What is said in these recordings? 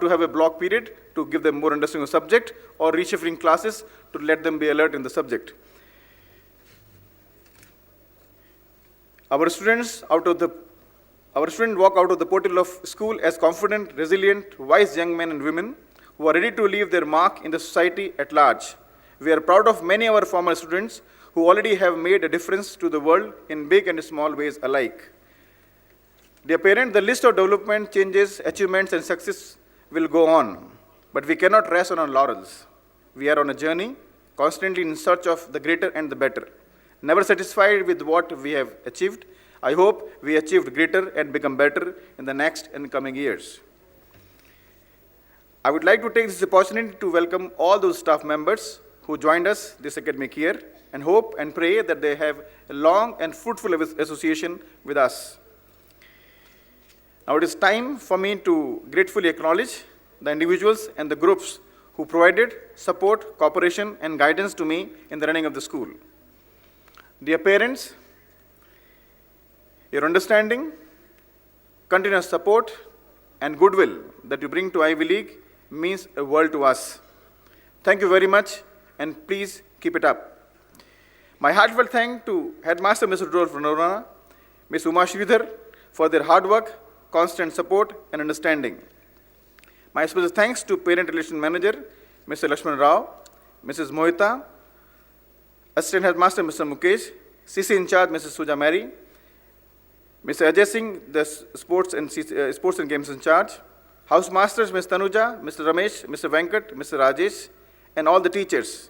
to have a block period to give them more understanding of subject, or reshuffling classes to let them be alert in the subject. Our students walk out of the portal of school as confident, resilient, wise young men and women who are ready to leave their mark in the society at large. We are proud of many of our former students who already have made a difference to the world in big and small ways alike. Dear parents, the list of development, changes, achievements, and success will go on, but we cannot rest on our laurels. We are on a journey, constantly in search of the greater and the better. Never satisfied with what we have achieved, I hope we achieved greater and become better in the next and coming years. I would like to take this opportunity to welcome all those staff members who joined us this academic year and hope and pray that they have a long and fruitful association with us. Now it is time for me to gratefully acknowledge the individuals and the groups who provided support, cooperation, and guidance to me in the running of the school. Dear parents, your understanding, continuous support, and goodwill that you bring to Ivy League means a world to us. Thank you very much, and please keep it up. My heartfelt thanks to Headmaster Mr. Rudolph Narona, Ms. Uma Sridhar for their hard work, constant support, and understanding. My special thanks to Parent Relation Manager, Mr. Lakshman Rao, Mrs. Mohita, Assistant Headmaster, Mr. Mukesh, CC in charge, Mrs. Suja Mary, Mr. Ajay Singh, the sports and games in charge, House Masters, Ms. Tanuja, Mr. Ramesh, Mr. Venkat, Mr. Rajesh, and all the teachers,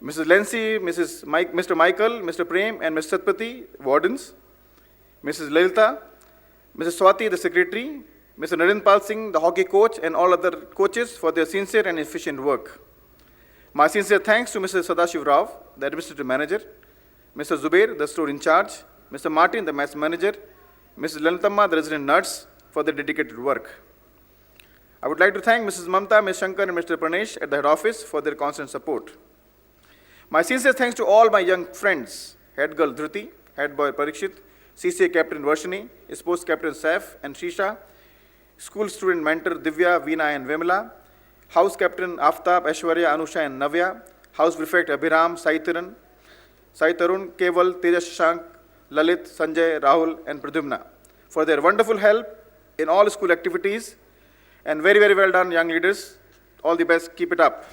Mrs. Lency, Mr. Michael, Mr. Prem, and Mr. Satpati, wardens, Mrs. Lalita, Mrs. Swati, the secretary, Mr. Narinpal Singh, the hockey coach, and all other coaches for their sincere and efficient work. My sincere thanks to Mr. Sadashiv Rao, the administrative manager, Mr. Zubair, the store in charge, Mr. Martin, the maths manager, Mrs. Lalitamma, the resident nurse, for their dedicated work. I would like to thank Mrs. Mamta, Ms. Shankar, and Mr. Pranesh at the head office for their constant support. My sincere thanks to all my young friends, head girl Dhruti, head boy Parikshit, CCA captain Varshini, sports captain Saif and Shisha, school student mentor Divya, Veena, and Vemala, house captain Aftab, Aishwarya, Anusha, and Navya, house prefect Abhiram, Sai Tarun, Keval, Teja Shashank, Lalit, Sanjay, Rahul, and Pradyumna for their wonderful help in all school activities, and very, very well done, young leaders. All the best. Keep it up.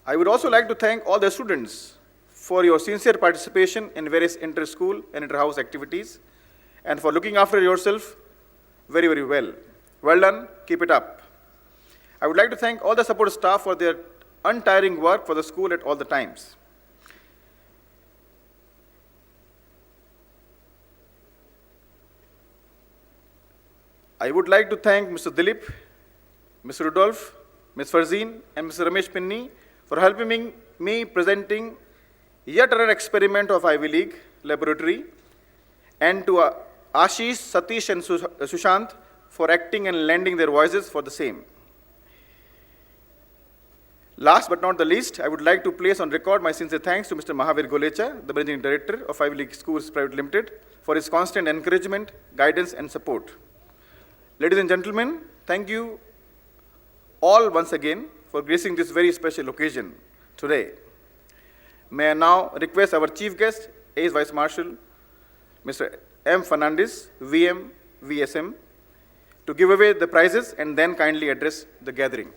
I would also like to thank all the students for your sincere participation in various inter-school and inter-house activities, and for looking after yourself very, very well. Well done. Keep it up. I would like to thank all the support staff for their untiring work for the school at all the times. I would like to thank Mr. Dilip, Mr. Rudolph, Ms. Farzeen, and Mr. Ramesh Pinni for helping me presenting yet another experiment of Ivy League laboratory, and to Ashish, Satish, and Sushant for acting and lending their voices for the same. Last but not the least, I would like to place on record my sincere thanks to Mr. Mahavir Golecha, the Managing Director of Ivy League Schools Private Limited, for his constant encouragement, guidance, and support. Ladies and gentlemen, thank you all once again for gracing this very special occasion today. May I now request our Chief Guest, ACE Vice Marshal, Mr. M. Fernandez, VM, VSM, to give away the prizes and then kindly address the gathering.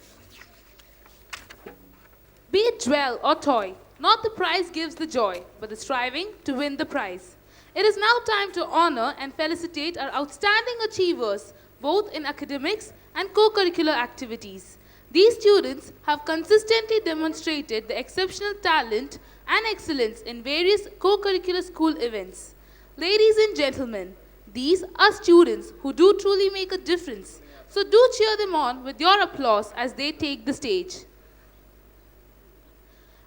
Be it jewel or toy, not the prize gives the joy, but the striving to win the prize. It is now time to honor and felicitate our outstanding achievers, both in academics and co-curricular activities. These students have consistently demonstrated the exceptional talent and excellence in various co-curricular school events. Ladies and gentlemen, these are students who do truly make a difference, so do cheer them on with your applause as they take the stage.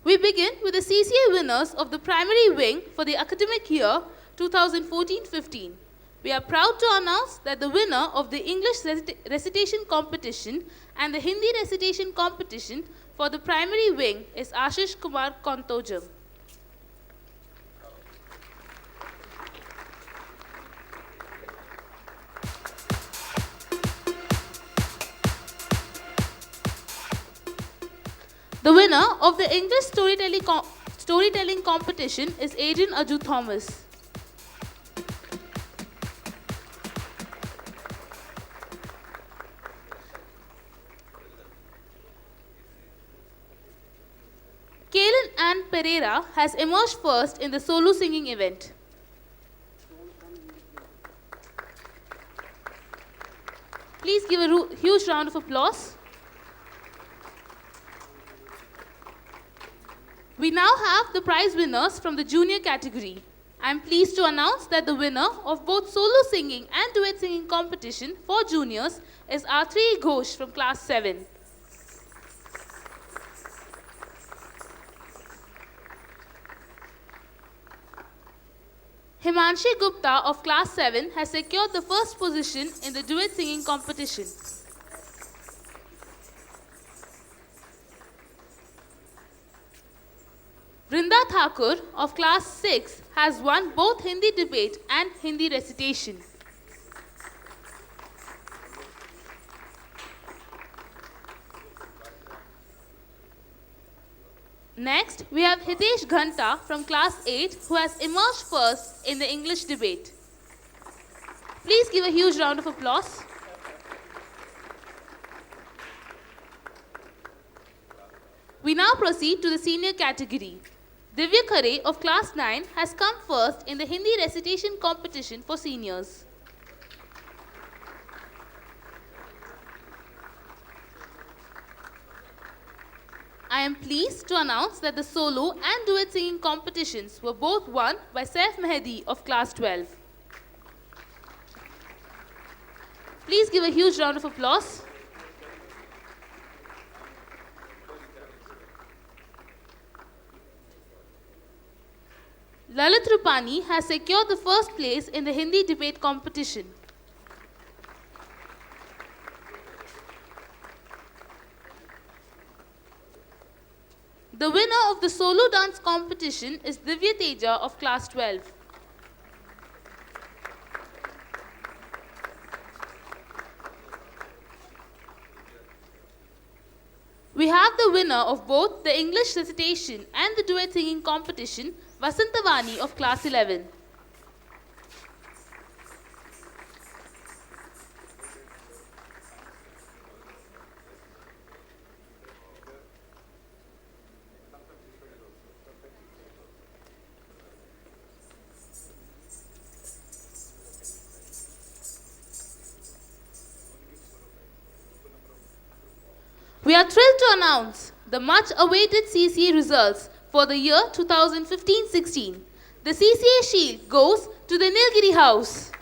We begin with the CCA winners of the primary wing for the academic year 2014-15. We are proud to announce that the winner of the English recitation competition and the Hindi recitation competition for the primary wing is Ashish Kumar Kontojam. The winner of the English storytelling competition is Adrian Aju Thomas. Kaylin Ann Pereira has emerged first in the solo singing event. Please give a huge round of applause. We now have the prize winners from the junior category. I am pleased to announce that the winner of both solo singing and duet singing competition for juniors is R3 Ghosh from class 7. Himanshi Gupta of class 7 has secured the first position in the duet singing competition. Vrinda Thakur of class 6 has won both Hindi debate and Hindi recitation. Next, we have Hitesh Ghanta from class 8 who has emerged first in the English debate. Please give a huge round of applause. We now proceed to the senior category. Divya Khare of class 9 has come first in the Hindi recitation competition for seniors. I am pleased to announce that the solo and duet singing competitions were both won by Saif Mehdi of class 12. Please give a huge round of applause. Lalit Rupani has secured the first place in the Hindi debate competition. The winner of the solo dance competition is Divya Teja of class 12. We have the winner of both the English recitation and the duet singing competition, Vasantavani of class 11. We are thrilled to announce the much-awaited CCA results for the year 2015-16. The CCA Shield goes to the Nilgiri House.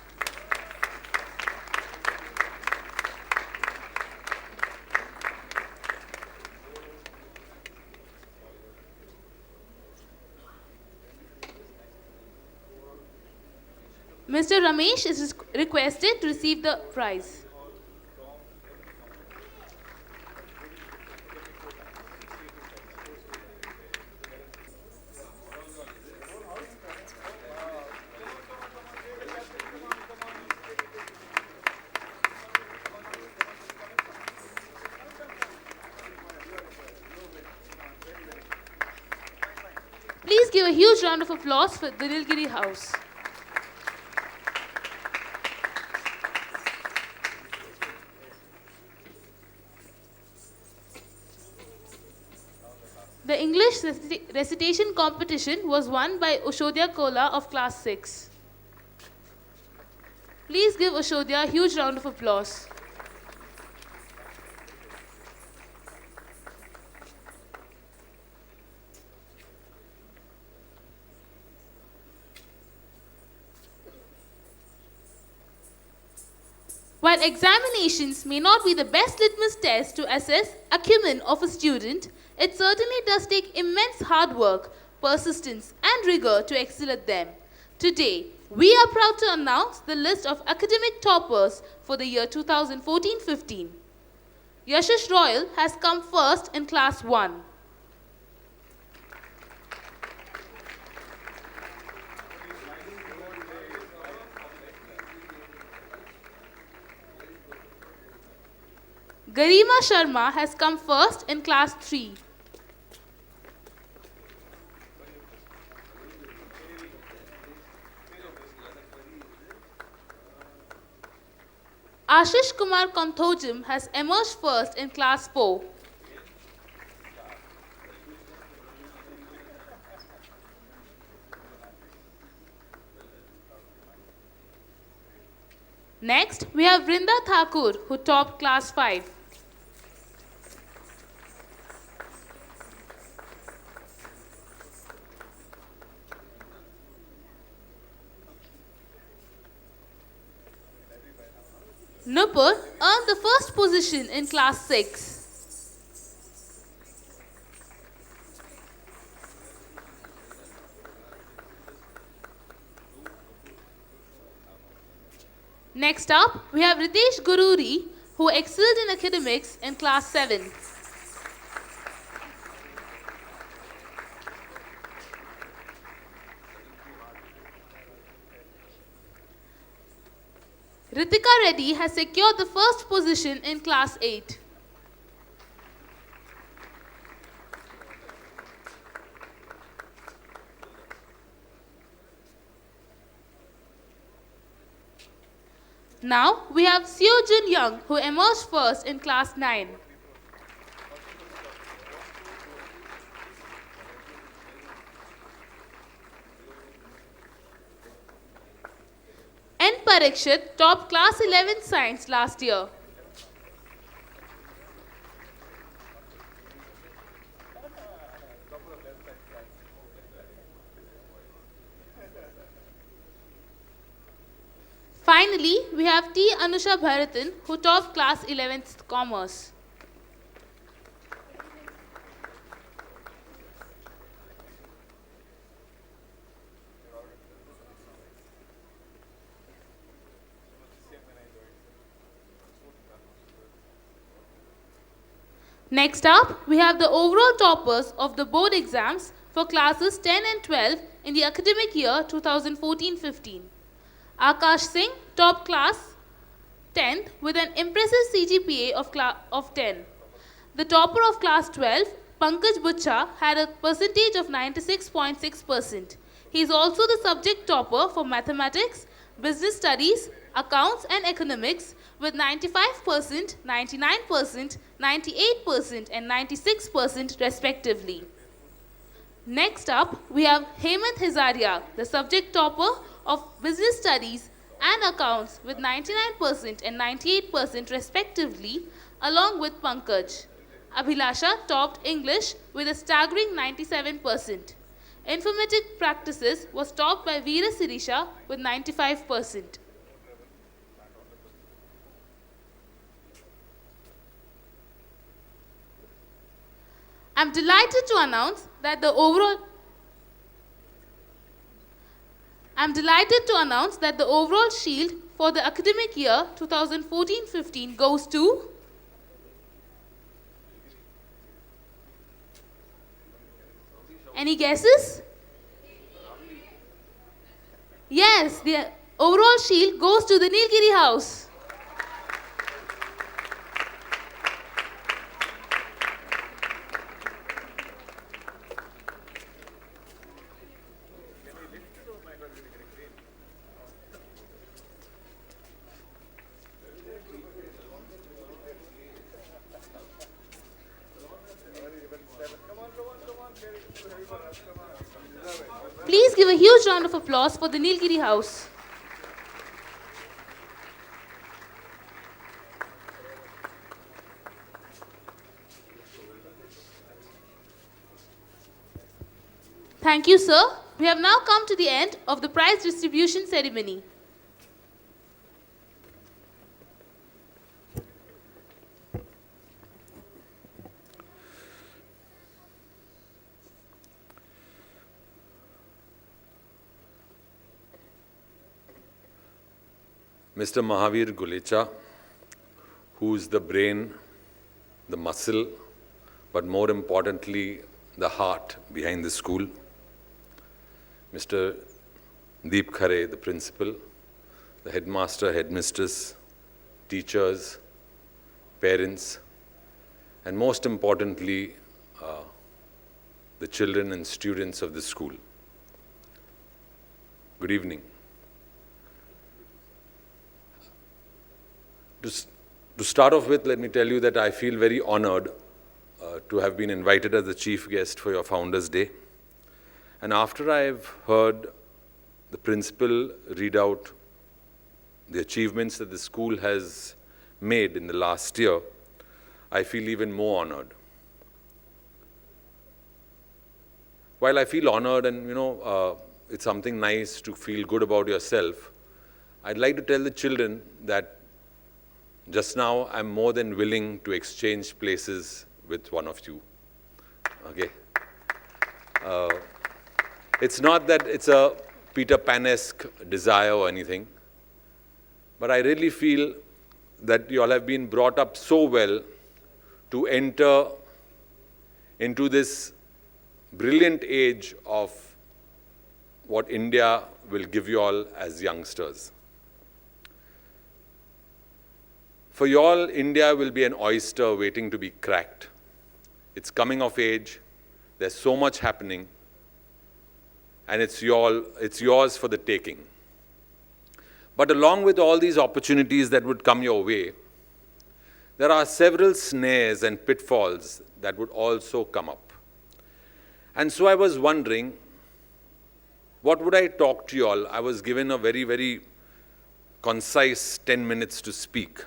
Mr. Ramesh is requested to receive the prize. Please give a huge round of applause for the Nilgiri House. The English recitation competition was won by Ushodhya Kola of class 6. Please give Ushodhya a huge round of applause. While examinations may not be the best litmus test to assess acumen of a student, it certainly does take immense hard work, persistence, and rigor to excel at them. Today, we are proud to announce the list of academic toppers for the year 2014-15. Yashish Royal has come first in class 1. Garima Sharma has come first in class 3. Ashish Kumar Konthojim has emerged first in Class 4. Next, we have Vrinda Thakur, who topped Class 5. Nupur earned the first position in Class 6. Next up, we have Ritesh Gururi, who excelled in academics in Class 7. Ritika Reddy has secured the first position in Class 8. Now, we have Seo Jun Young, who emerged first in Class 9. N. Parikshit topped Class 11 Science last year. Finally, we have T. Anusha Bharatan, who topped Class 11th Commerce. Next up, we have the overall toppers of the board exams for classes 10 and 12 in the academic year 2014-15. Akash Singh topped class 10th with an impressive CGPA of 10. The topper of class 12, Pankaj Bucha, had a percentage of 96.6%. He is also the subject topper for mathematics, business studies, accounts and economics with 95%, 99%, 98% and 96% respectively. Next up, we have Hemant Hizaria, the subject topper of business studies and accounts with 99% and 98% respectively, along with Pankaj. Abhilasha topped English with a staggering 97%. Informatic practices was topped by Veera Sirisha with 95%. I'm delighted to announce that the overall shield for the academic year 2014-15 goes to any guesses? Yes, the overall shield goes to the Nilgiri House. Please give a huge round of applause for the Nilgiri House. Thank you, sir. We have now come to the end of the prize distribution ceremony. Mr. Mahavir Gulecha, who is the brain, the muscle, but more importantly, the heart behind the school. Mr. Deep Khare, the principal, the headmaster, headmistress, teachers, parents, and most importantly, the children and students of the school. Good evening. To start off with, let me tell you that I feel very honored to have been invited as the chief guest for your Founders Day. And after I've heard the principal read out the achievements that the school has made in the last year, I feel even more honored. While I feel honored and, it's something nice to feel good about yourself, I'd like to tell the children that just now I'm more than willing to exchange places with one of you. Okay? It's not that it's a Peter Pan-esque desire or anything, but I really feel that you all have been brought up so well to enter into this brilliant age of what India will give you all as youngsters. For you all, India will be an oyster waiting to be cracked. It's coming of age, there's so much happening, and it's yours for the taking. But along with all these opportunities that would come your way, there are several snares and pitfalls that would also come up. And so I was wondering, what would I talk to you all? I was given a very, very concise 10 minutes to speak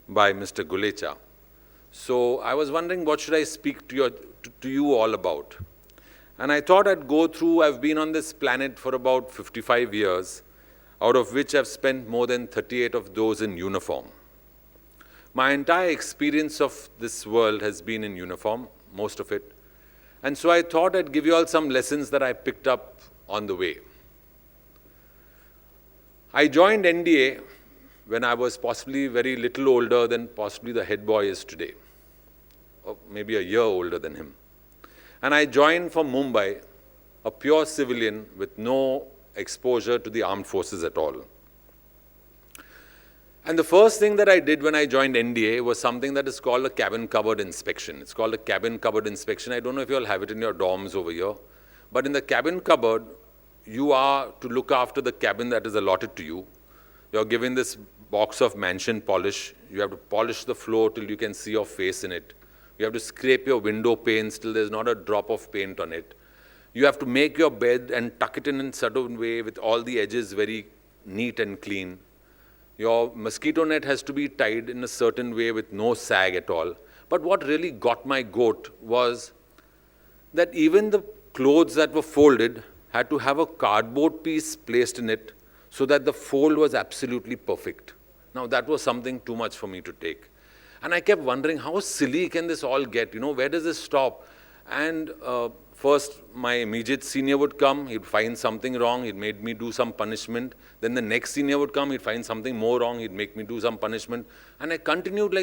by Mr. Gulecha. So I was wondering, what should I speak to you all about? And I thought I'd go through, I've been on this planet for about 55 years, out of which I've spent more than 38 of those in uniform. My entire experience of this world has been in uniform, most of it. And so I thought I'd give you all some lessons that I picked up on the way. I joined NDA when I was possibly very little older than possibly the head boy is today, or maybe a year older than him. And I joined from Mumbai, a pure civilian with no exposure to the armed forces at all. And the first thing that I did when I joined NDA was something that is called a cabin cupboard inspection. It's called a cabin cupboard inspection. I don't know if you all have it in your dorms over here, but in the cabin cupboard, you are to look after the cabin that is allotted to you. You're given this box of mansion polish. You have to polish the floor till you can see your face in it. You have to scrape your window panes till there's not a drop of paint on it. You have to make your bed and tuck it in a certain way with all the edges very neat and clean. Your mosquito net has to be tied in a certain way with no sag at all. But what really got my goat was that even the clothes that were folded had to have a cardboard piece placed in it so that the fold was absolutely perfect. Now that was something too much for me to take. And I kept wondering, how silly can this all get? Where does this stop? And first, my immediate senior would come, he'd find something wrong, he'd make me do some punishment. Then the next senior would come, he'd find something more wrong, he'd make me do some punishment. And I continued like this.